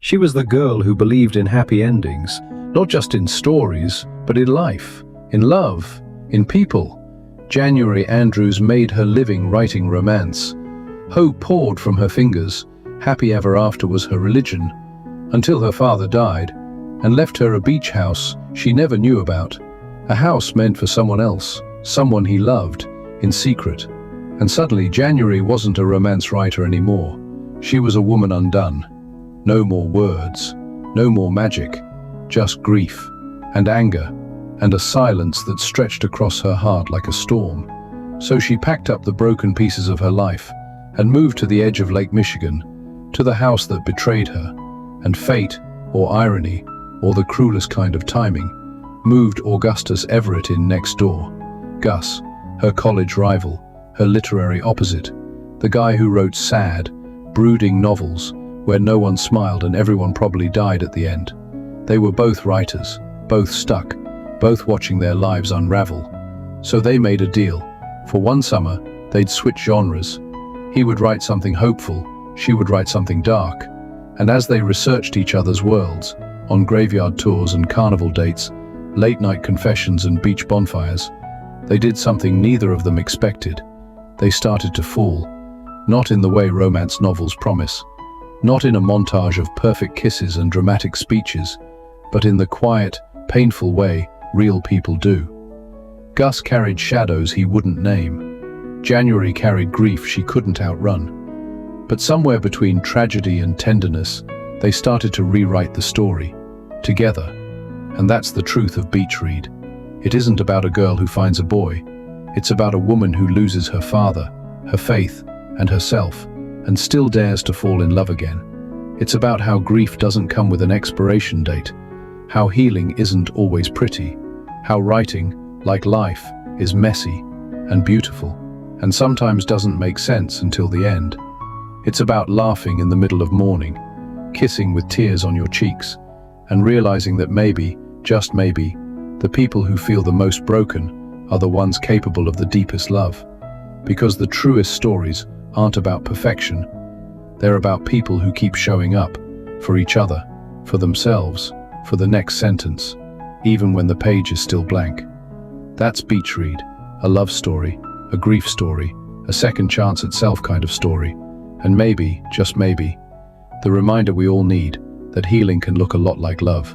She was the girl who believed in happy endings, not just in stories, but in life, in love, in people. January Andrews made her living writing romance. Hope poured from her fingers. Happy ever after was her religion, until her father died and left her a beach house she never knew about. A house meant for someone else, someone he loved, in secret. And suddenly January wasn't a romance writer anymore. She was a woman undone. No more words, no more magic, just grief and anger and a silence that stretched across her heart like a storm. So she packed up the broken pieces of her life and moved to the edge of Lake Michigan, to the house that betrayed her, and fate, or irony, or the cruelest kind of timing, moved Augustus Everett in next door. Gus, her college rival, her literary opposite, the guy who wrote sad, brooding novels where no one smiled and everyone probably died at the end. They were both writers, both stuck, both watching their lives unravel. So they made a deal. For one summer, they'd switch genres. He would write something hopeful, she would write something dark. And as they researched each other's worlds, on graveyard tours and carnival dates, late-night confessions and beach bonfires, they did something neither of them expected. They started to fall, not in the way romance novels promise, not in a montage of perfect kisses and dramatic speeches, but in the quiet, painful way real people do. Gus carried shadows he wouldn't name. January carried grief she couldn't outrun. But somewhere between tragedy and tenderness, they started to rewrite the story, together. And that's the truth of Beach Read. It isn't about a girl who finds a boy. It's about a woman who loses her father, her faith, and herself, and still dares to fall in love again. It's about how grief doesn't come with an expiration date, how healing isn't always pretty, how writing, like life, is messy and beautiful, and sometimes doesn't make sense until the end. It's about laughing in the middle of mourning, kissing with tears on your cheeks, and realizing that maybe, just maybe, the people who feel the most broken are the ones capable of the deepest love. Because the truest stories aren't about perfection. They're about people who keep showing up, for each other, for themselves, for the next sentence, even when the page is still blank. That's Beach Read, a love story, a grief story, a second chance at self kind of story, and maybe, just maybe, the reminder we all need that healing can look a lot like love.